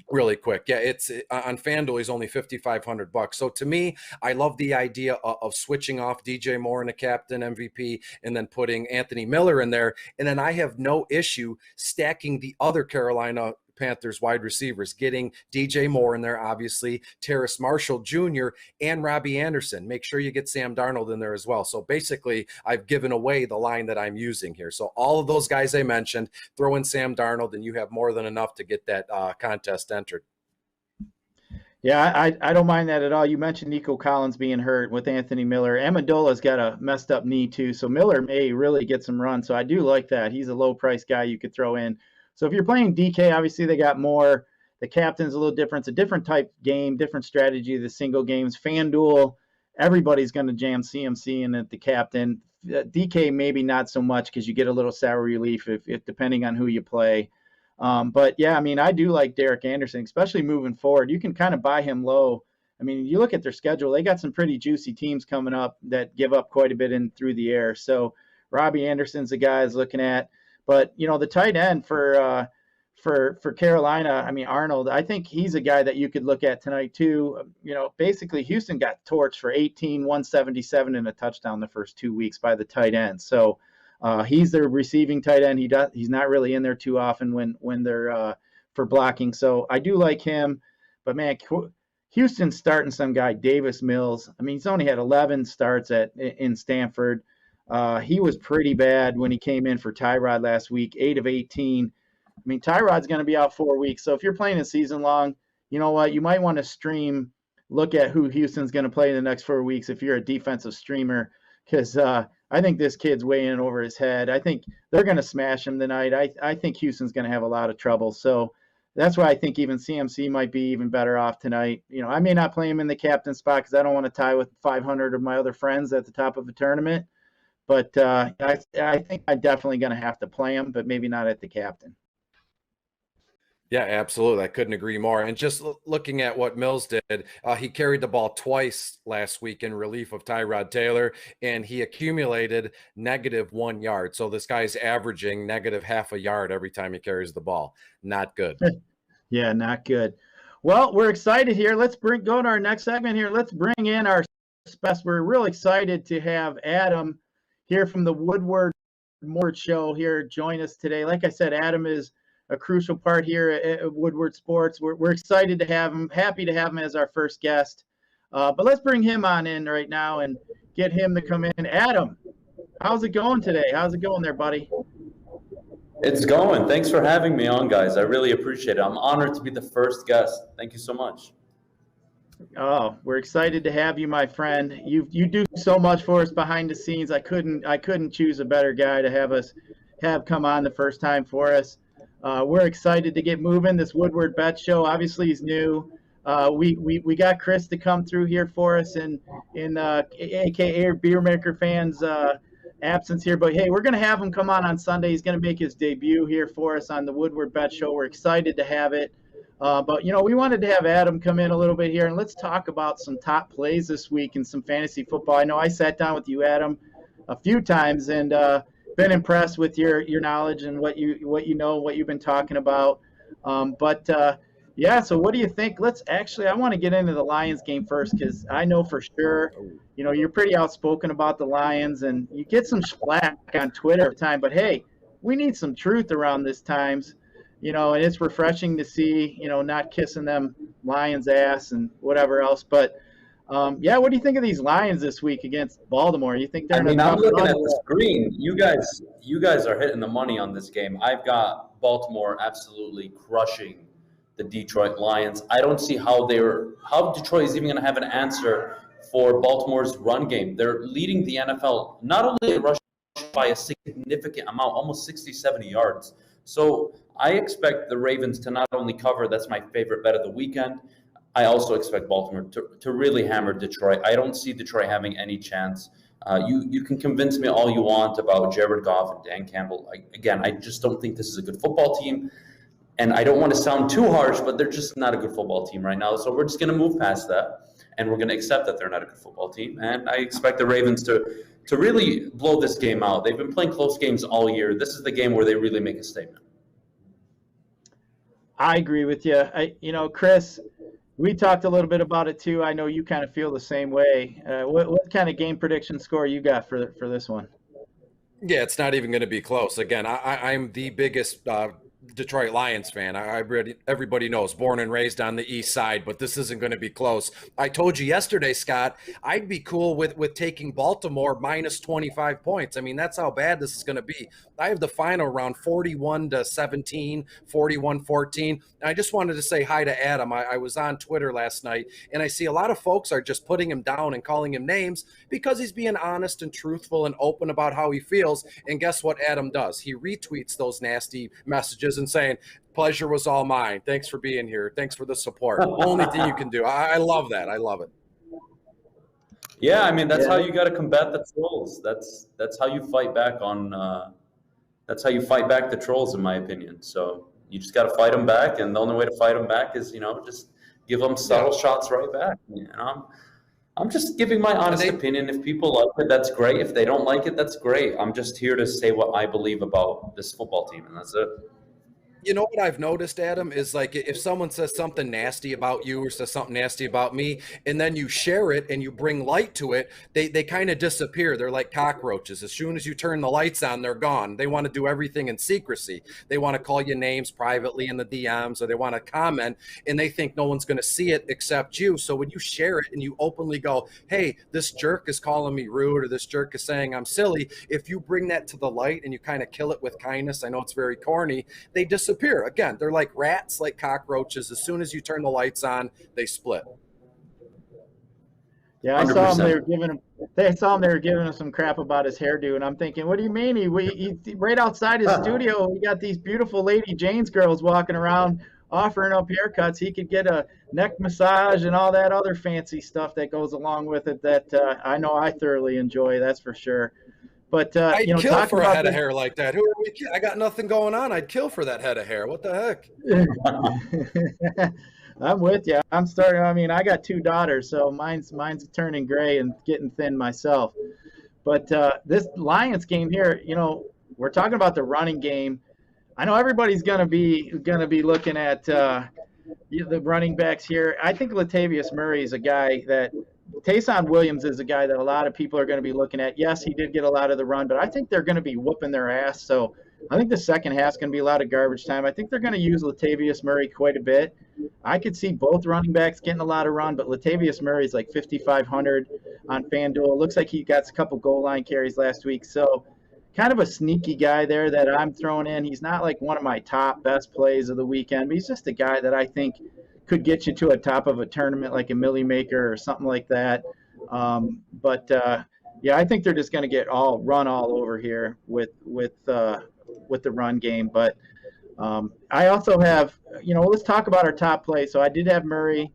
really quick. Yeah, it's on FanDuel, he's only 5,500 bucks. So to me, I love the idea of switching off DJ Moore in a captain MVP and then putting Anthony Miller in there. And then I have no issue stacking the other Carolina Panthers wide receivers, getting DJ Moore in there, obviously, Terrace Marshall Jr. and Robbie Anderson. Make sure you get Sam Darnold in there as well. So basically, I've given away the line that I'm using here. So all of those guys I mentioned, throw in Sam Darnold, and you have more than enough to get that contest entered. Yeah, I don't mind that at all. You mentioned Nico Collins being hurt with Anthony Miller. Amendola's got a messed up knee too, so Miller may really get some run. So I do like that. He's a low-price guy you could throw in. So if you're playing DK, obviously they got more. The captain's a little different. It's a different type game, different strategy. The single games, FanDuel, everybody's going to jam CMC in at the captain. DK maybe not so much because you get a little salary relief if depending on who you play. But yeah, I mean, I do like Derek Anderson, especially moving forward. You can kind of buy him low. I mean, you look at their schedule; they got some pretty juicy teams coming up that give up quite a bit in through the air. So Robbie Anderson's the guy I was looking at. But the tight end for Carolina, I mean Arnold, I think he's a guy that you could look at tonight too. Basically Houston got torched for 18, 177 and a touchdown the first 2 weeks by the tight end. So he's the receiving tight end. He's not really in there too often when they're for blocking. So I do like him. But man, Houston's starting some guy, Davis Mills. I mean, he's only had 11 starts in Stanford. He was pretty bad when he came in for Tyrod last week, 8 of 18. I mean, Tyrod's going to be out 4 weeks. So if you're playing a season long, you know what? You might want to look at who Houston's going to play in the next 4 weeks if you're a defensive streamer, because I think this kid's way in over his head. I think they're going to smash him tonight. I think Houston's going to have a lot of trouble. So that's why I think even CMC might be even better off tonight. I may not play him in the captain spot because I don't want to tie with 500 of my other friends at the top of a tournament. But I think I'm definitely going to have to play him, but maybe not at the captain. Yeah, absolutely. I couldn't agree more. And just looking at what Mills did, he carried the ball twice last week in relief of Tyrod Taylor, and he accumulated -1 yard. So this guy's averaging negative half a yard every time he carries the ball. Not good. Yeah, not good. Well, we're excited here. Let's go to our next segment here. Let's bring in our special. We're real excited to have Adham here from the Woodward Show here join us today. Like I said, Adham is a crucial part here at Woodward Sports. We're excited to have him, happy to have him as our first guest. But let's bring him on in right now and get him to come in. Adham, how's it going today? How's it going there, buddy? It's going. Thanks for having me on, guys. I really appreciate it. I'm honored to be the first guest. Thank you so much. Oh, we're excited to have you, my friend. You do so much for us behind the scenes. I couldn't choose a better guy to have come on the first time for us. We're excited to get moving. This Woodward Bets show obviously is new. We got Chris to come through here for us, and AKA Beer Maker fans absence here, but hey, we're going to have him come on Sunday. He's going to make his debut here for us on the Woodward Bet Show. We're excited to have it. But, we wanted to have Adham come in a little bit here, and let's talk about some top plays this week in some fantasy football. I know I sat down with you, Adham, a few times, and been impressed with your knowledge and what you know, what you've been talking about. So what do you think? I want to get into the Lions game first, because I know for sure, you're pretty outspoken about the Lions, and you get some slack on Twitter at the time, but hey, we need some truth around this times. And it's refreshing to see, not kissing them Lions ass and whatever else. But, what do you think of these Lions this week against Baltimore? You think they're I'm looking at the screen. You guys are hitting the money on this game. I've got Baltimore absolutely crushing the Detroit Lions. I don't see how Detroit is even going to have an answer for Baltimore's run game. They're leading the NFL, not only in rush by a significant amount, almost 60, 70 yards. So I expect the Ravens to not only cover, that's my favorite bet of the weekend, I also expect Baltimore to really hammer Detroit. I don't see Detroit having any chance. You can convince me all you want about Jared Goff and Dan Campbell. I just don't think this is a good football team. And I don't want to sound too harsh, but they're just not a good football team right now. So we're just going to move past that, and we're going to accept that they're not a good football team. And I expect the Ravens to really blow this game out. They've been playing close games all year. This is the game where they really make a statement. I agree with you. Chris, we talked a little bit about it too. I know you kind of feel the same way. What kind of game prediction score you got for this one? Yeah, it's not even going to be close. Again, I'm the biggest Detroit Lions fan. Everybody knows, born and raised on the east side, but this isn't going to be close. I told you yesterday, Scott, I'd be cool with taking Baltimore minus 25 points. I mean, that's how bad this is going to be. I have the final around 41-17, 41-14. I just wanted to say hi to Adham. I was on Twitter last night, and I see a lot of folks are just putting him down and calling him names because he's being honest and truthful and open about how he feels. And guess what Adham does? He retweets those nasty messages and saying, pleasure was all mine. Thanks for being here. Thanks for the support. Only thing you can do. I love that. I love it. Yeah, I mean, that's how you got to combat the trolls. That's how you fight back on that's how you fight back the trolls, in my opinion. So you just got to fight them back, and the only way to fight them back is, just give them subtle shots right back. I'm just giving my honest opinion. If people like it, that's great. If they don't like it, that's great. I'm just here to say what I believe about this football team, and that's it. You know what I've noticed, Adham, is like if someone says something nasty about you or says something nasty about me, and then you share it and you bring light to it, they kind of disappear. They're like cockroaches. As soon as you turn the lights on, they're gone. They want to do everything in secrecy. They want to call you names privately in the DMs, or they want to comment, and they think no one's going to see it except you. So when you share it and you openly go, hey, this jerk is calling me rude, or this jerk is saying I'm silly, if you bring that to the light and you kind of kill it with kindness, I know it's very corny, they disappear. Again, they're like rats, like cockroaches. As soon as you turn the lights on, they split. Yeah, I saw him. They were giving him some crap about his hairdo, and I'm thinking, what do you mean? He right outside his studio, we got these beautiful Lady Jane's girls walking around offering up haircuts. He could get a neck massage and all that other fancy stuff that goes along with it that I know I thoroughly enjoy. That's for sure. But I'd kill for a head of hair like that. I got nothing going on. I'd kill for that head of hair. What the heck? I'm with you. I got 2 daughters, so mine's turning gray and getting thin myself. But this Lions game here, we're talking about the running game. I know everybody's gonna be looking at the running backs here. I think Latavius Murray is a guy that. Taysom Williams is a guy that a lot of people are going to be looking at. Yes, he did get a lot of the run, but I think they're going to be whooping their ass. So I think the second half is going to be a lot of garbage time. I think they're going to use Latavius Murray quite a bit. I could see both running backs getting a lot of run, but Latavius Murray is like 5,500 on FanDuel. Looks like he got a couple goal line carries last week. So kind of a sneaky guy there that I'm throwing in. He's not like one of my top best plays of the weekend, but he's just a guy that I think – could get you to a top of a tournament like a Millie Maker or something like that. I think they're just going to get run all over here with the run game. But I also have, let's talk about our top play. So I did have Murray.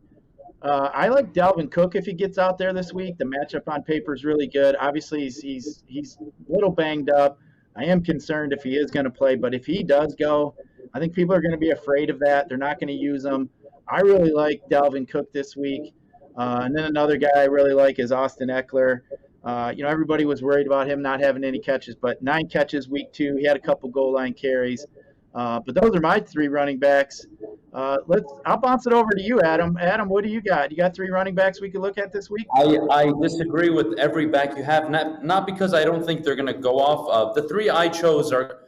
I like Dalvin Cook if he gets out there this week. The matchup on paper is really good. Obviously, he's a little banged up. I am concerned if he is going to play, but if he does go, I think people are going to be afraid of that. They're not going to use him. I really like Dalvin Cook this week. And then another guy I really like is Austin Eckler. Everybody was worried about him not having any catches, but 9 catches week 2. He had a couple goal line carries. But those are my 3 running backs. I'll bounce it over to you, Adam. Adam, what do you got? You got 3 running backs we could look at this week? I disagree with every back you have, not because I don't think they're going to go off. The 3 I chose are,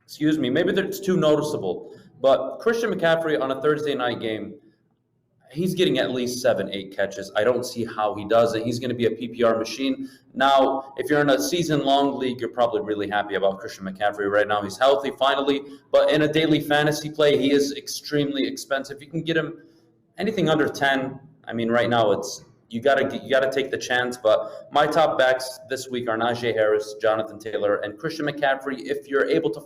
excuse me, maybe it's too noticeable, but Christian McCaffrey on a Thursday night game, he's getting at least 7, 8 catches. I don't see how he does it. He's going to be a PPR machine. Now, if you're in a season-long league, you're probably really happy about Christian McCaffrey right now. He's healthy, finally. But in a daily fantasy play, he is extremely expensive. You can get him anything under 10. I mean, right now, you gotta take the chance. But my top backs this week are Najee Harris, Jonathan Taylor, and Christian McCaffrey. If you're able to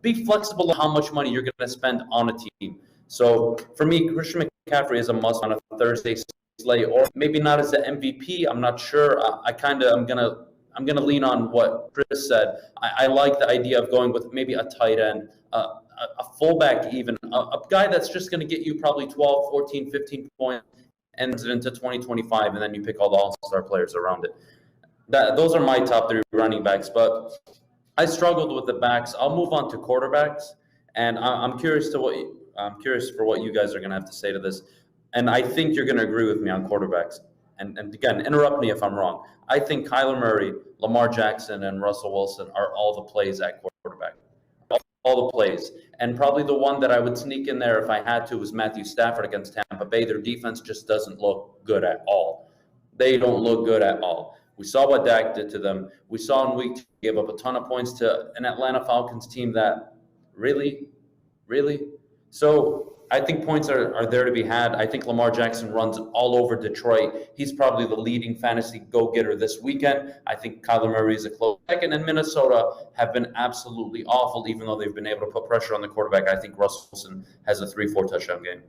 be flexible on how much money you're going to spend on a team. So for me, Christian McCaffrey is a must on a Thursday slate, or maybe not as the MVP. I'm not sure. I'm gonna lean on what Chris said. I like the idea of going with maybe a tight end, a fullback, even a guy that's just going to get you probably 12, 14, 15 points, ends it into 2025, and then you pick all the all-star players around it. Those are my top 3 running backs, but I struggled with the backs. I'll move on to quarterbacks, and I'm curious for what you guys are going to have to say to this. And I think you're going to agree with me on quarterbacks. And again, interrupt me if I'm wrong. I think Kyler Murray, Lamar Jackson, and Russell Wilson are all the plays at quarterback. All the plays. And probably the one that I would sneak in there if I had to was Matthew Stafford against Tampa Bay. Their defense just doesn't look good at all. They don't look good at all. We saw what Dak did to them. We saw in week 2, he gave up a ton of points to an Atlanta Falcons team that really. So I think points are there to be had. I think Lamar Jackson runs all over Detroit. He's probably the leading fantasy go-getter this weekend. I think Kyler Murray is a close second, and Minnesota have been absolutely awful, even though they've been able to put pressure on the quarterback. I think Russell Wilson has a 3-4 touchdown game.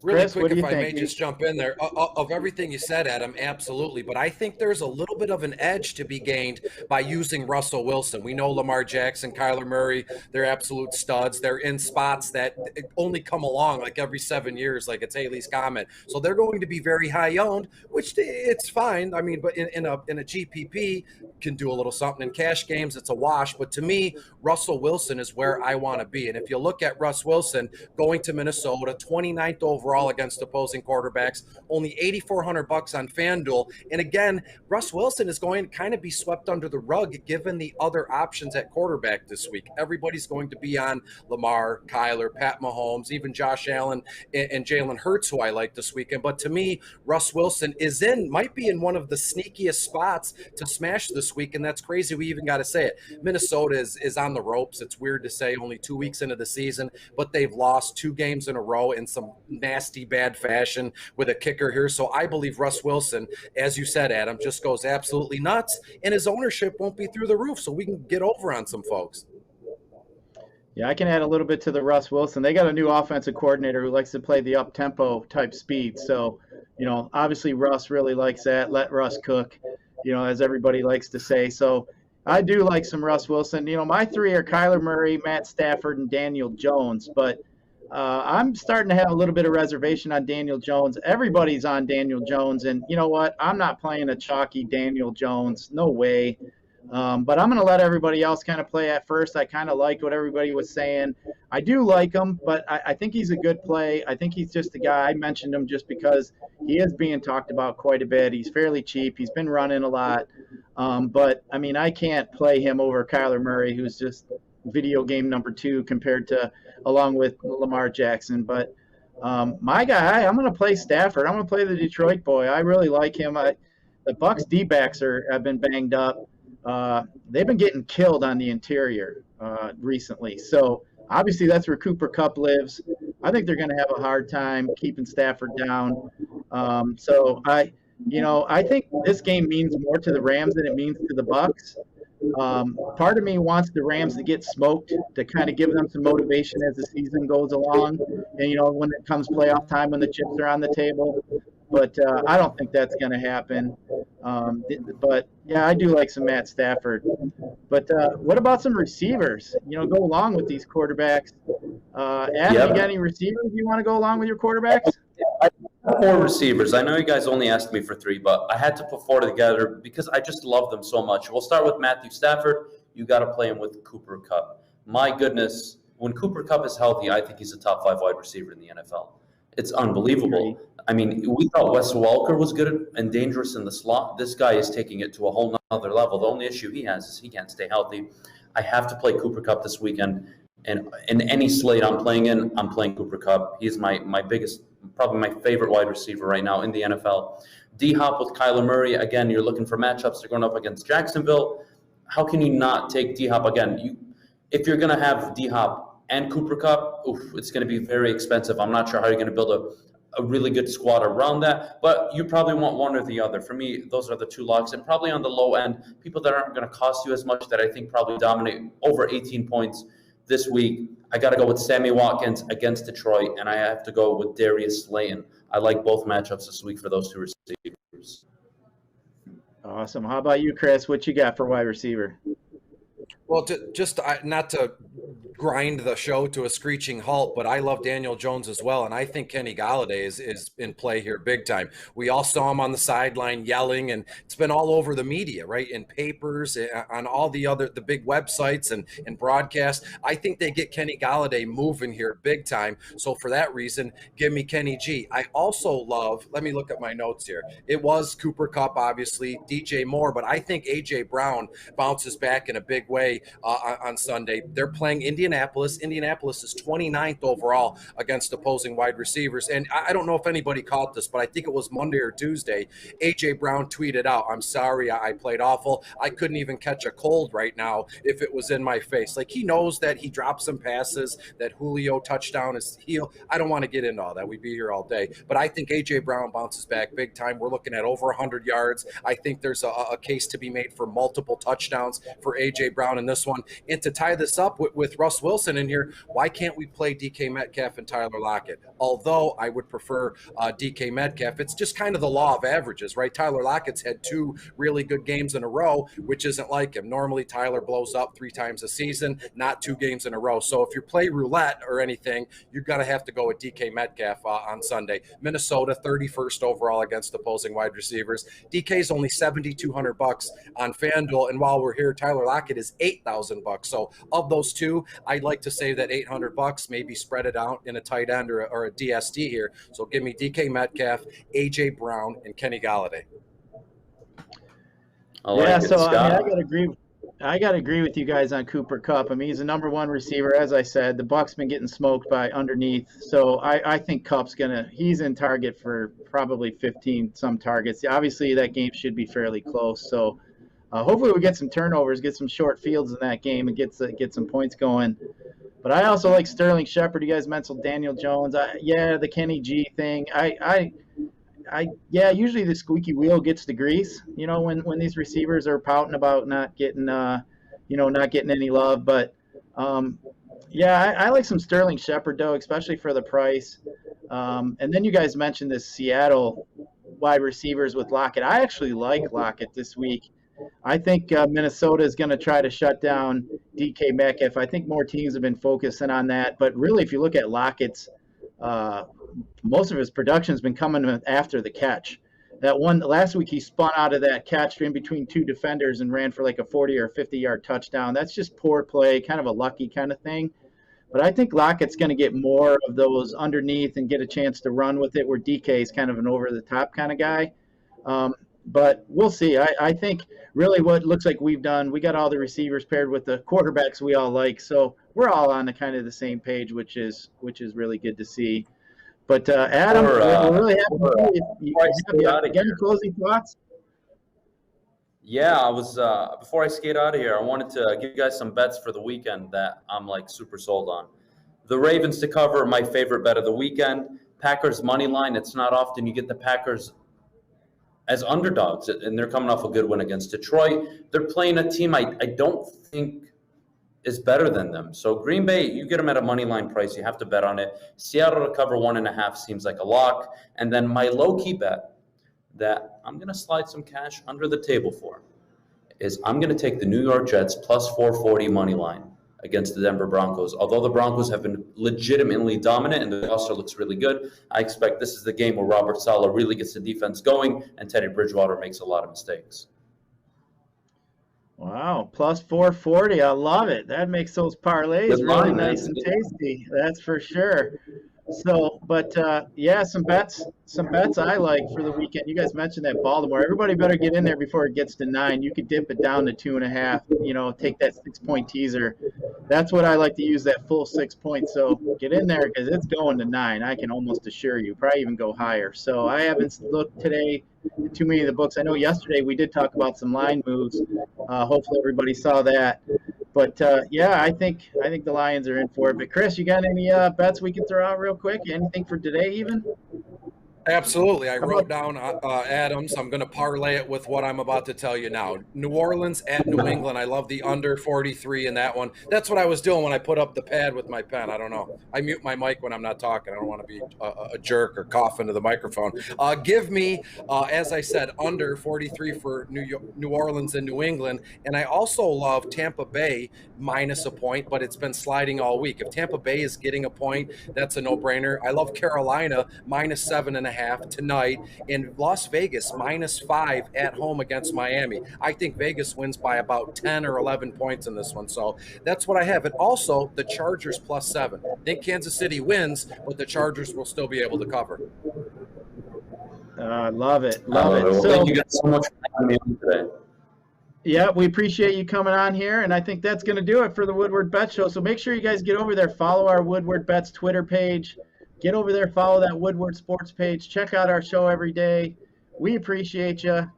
Really quick, if I may just jump in there, of everything you said, Adam, absolutely. But I think there's a little bit of an edge to be gained by using Russell Wilson. We know Lamar Jackson, Kyler Murray, they're absolute studs. They're in spots that only come along like every 7 years, like it's Haley's Comet. So they're going to be very high owned, which it's fine. I mean, but in a GPP, can do a little something. In cash games, it's a wash. But to me, Russell Wilson is where I want to be. And if you look at Russ Wilson going to Minnesota, 29th overall against opposing quarterbacks, only $8,400 on FanDuel. And again, Russ Wilson is going to kind of be swept under the rug given the other options at quarterback this week. Everybody's going to be on Lamar, Kyler, Pat Mahomes, even Josh Allen and Jalen Hurts, who I like this weekend. But to me, Russ Wilson might be in one of the sneakiest spots to smash this week, and that's crazy. We even got to say it. Minnesota is on the ropes. It's weird to say only 2 weeks into the season, but they've lost 2 games in a row in some nasty bad fashion with a kicker here. So I believe Russ Wilson, as you said, Adam, just goes absolutely nuts, and his ownership won't be through the roof. So we can get over on some folks. Yeah, I can add a little bit to the Russ Wilson. They got a new offensive coordinator who likes to play the up-tempo type speed. So, obviously Russ really likes that. Let Russ cook, as everybody likes to say. So I do like some Russ Wilson. My 3 are Kyler Murray, Matt Stafford, and Daniel Jones. But I'm starting to have a little bit of reservation on Daniel Jones. Everybody's on Daniel Jones, and you know what? I'm not playing a chalky Daniel Jones. No way. But I'm going to let everybody else kind of play at first. I kind of liked what everybody was saying. I do like him, but I think he's a good play. I think he's just a guy. I mentioned him just because he is being talked about quite a bit. He's fairly cheap. He's been running a lot. But, I mean, I can't play him over Kyler Murray, who's just video game number 2 compared to along with Lamar Jackson. But my guy, I'm going to play Stafford. I'm going to play the Detroit boy. I really like him. The Bucs D-backs have been banged up. They've been getting killed on the interior recently. So obviously that's where Cooper Kupp lives. I think they're going to have a hard time keeping Stafford down. So I think this game means more to the Rams than it means to the Bucs. Part of me wants the Rams to get smoked to kind of give them some motivation as the season goes along. And, when it comes playoff time, when the chips are on the table. But I don't think that's going to happen. But, yeah, I do like some Matt Stafford. But what about some receivers? Go along with these quarterbacks. Adam, you got any receivers you want to go along with your quarterbacks? I have 4 receivers. I know you guys only asked me for 3, but I had to put 4 together because I just love them so much. We'll start with Matthew Stafford. You got to play him with Cooper Kupp. My goodness, when Cooper Kupp is healthy, I think he's a top 5 wide receiver in the NFL. It's unbelievable. I mean, we thought Wes Welker was good and dangerous in the slot. This guy is taking it to a whole nother level. The only issue he has is he can't stay healthy. I have to play Cooper Kupp this weekend. And in any slate I'm playing in, I'm playing Cooper Kupp. He's my biggest, probably my favorite wide receiver right now in the NFL. D-Hop with Kyler Murray. Again, you're looking for matchups. They're going up against Jacksonville. How can you not take D-Hop again? If you're going to have D-Hop and Cooper Kupp, it's going to be very expensive. I'm not sure how you're going to build a really good squad around that, but you probably want one or the other. For me, those are the 2 locks, and probably on the low end, people that aren't going to cost you as much that I think probably dominate over 18 points this week. I got to go with Sammy Watkins against Detroit, and I have to go with Darius Slayton. I like both matchups this week for those 2 receivers. Awesome. How about you, Chris? What you got for wide receiver? Well, not to grind the show to a screeching halt, but I love Daniel Jones as well, and I think Kenny Golladay is in play here big time. We all saw him on the sideline yelling, and it's been all over the media, right, in papers, on all the big websites and broadcasts. I think they get Kenny Golladay moving here big time, so for that reason, give me Kenny G. I also love, let me look at my notes here. It was Cooper Kupp, obviously, DJ Moore, but I think A.J. Brown bounces back in a big way on Sunday. They're playing Indianapolis. Indianapolis is 29th overall against opposing wide receivers. And I don't know if anybody caught this, but I think it was Monday or Tuesday. A.J. Brown tweeted out, "I'm sorry, I played awful. I couldn't even catch a cold right now if it was in my face." Like, he knows that he dropped some passes, that Julio touchdown is heel. I don't want to get into all that. We'd be here all day. But I think A.J. Brown bounces back big time. We're looking at over 100 yards. I think there's a case to be made for multiple touchdowns for A.J. Brown in this one. And to tie this up with Russ Wilson in here, why can't we play DK Metcalf and Tyler Lockett? Although I would prefer DK Metcalf, it's just kind of the law of averages, right? Tyler Lockett's had 2 really good games in a row, which isn't like him. Normally, Tyler blows up 3 times a season, not 2 games in a row. So if you play roulette or anything, you're going to have to go with DK Metcalf on Sunday. Minnesota, 31st overall against opposing wide receivers. DK's only $7,200 on FanDuel, and while we're here, Tyler Lockett is $8,000. So of those 2, I'd like to save that $800, maybe spread it out in a tight end or a DST here. So give me DK Metcalf, A.J. Brown, and Kenny Golladay. I got to agree with you guys on Cooper Kupp. I mean, he's the number 1 receiver. As I said, the Bucs been getting smoked by underneath. So I think Kupp's he's in target for probably 15 some targets. Obviously, that game should be fairly close. So hopefully we get some turnovers, get some short fields in that game, and get some points going. But I also like Sterling Shepard. You guys mentioned Daniel Jones. The Kenny G thing. Usually the squeaky wheel gets the grease. When these receivers are pouting about not getting any love. But I like some Sterling Shepard though, especially for the price. And then you guys mentioned this Seattle wide receivers with Lockett. I actually like Lockett this week. I think Minnesota is going to try to shut down DK Metcalf. I think more teams have been focusing on that. But really, if you look at Lockett's, most of his production has been coming after the catch. That one last week, he spun out of that catch in between 2 defenders and ran for like a 40 or 50-yard touchdown. That's just poor play, kind of a lucky kind of thing. But I think Lockett's going to get more of those underneath and get a chance to run with it, where DK is kind of an over-the-top kind of guy. But we'll see. I think really what looks like we've done, we got all the receivers paired with the quarterbacks we all like. So we're all on the kind of the same page, which is really good to see. But Adam, we're really happy. You have any closing thoughts? Yeah, I was before I skate out of here, I wanted to give you guys some bets for the weekend that I'm like super sold on. The Ravens to cover, my favorite bet of the weekend. Packers money line. It's not often you get the Packers as underdogs, and they're coming off a good win against Detroit. They're playing a team I don't think is better than them. So Green Bay, you get them at a money line price, you have to bet on it. Seattle to cover 1.5 seems like a lock. And then my low-key bet that I'm going to slide some cash under the table for is I'm going to take the New York Jets plus 440 money line against the Denver Broncos. Although the Broncos have been legitimately dominant and the roster looks really good, I expect this is the game where Robert Saleh really gets the defense going and Teddy Bridgewater makes a lot of mistakes. Wow, plus 440. I love it. That makes those parlays Good really line, nice man. and tasty. That's for sure. So, but yeah, some bets I like for the weekend. You guys mentioned that Baltimore. Everybody better get in there before it gets to 9. You could dip it down to 2.5. Take that 6-point teaser. That's what I like to use, that full 6 points. So get in there because it's going to 9. I can almost assure you, probably even go higher. So I haven't looked today at too many of the books. I know yesterday we did talk about some line moves. Hopefully everybody saw that. But yeah, I think the Lions are in for it. But Chris, you got any bets we can throw out real quick? Anything for today even? Absolutely. I wrote down Adams. I'm going to parlay it with what I'm about to tell you now. New Orleans at New England. I love the under 43 in that one. That's what I was doing when I put up the pad with my pen. I don't know. I mute my mic when I'm not talking. I don't want to be a jerk or cough into the microphone. Give me, as I said, under 43 for New Orleans and New England. And I also love Tampa Bay minus a point, but it's been sliding all week. If Tampa Bay is getting a point, that's a no-brainer. I love Carolina minus 7.5 tonight, in Las Vegas -5 at home against Miami. I think Vegas wins by about 10 or 11 points in this one. So that's what I have. And also the Chargers +7. I think Kansas City wins, but the Chargers will still be able to cover. Love it. Love it. Well, So, thank you guys so much for having me on today. yeah, we appreciate you coming on here, and I think that's going to do it for the Woodward Bets Show. So make sure you guys get over there, follow our Woodward Bets Twitter page. Get over there, follow that Woodward Sports page. Check out our show every day. We appreciate you.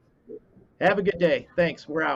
Have a good day. Thanks. We're out.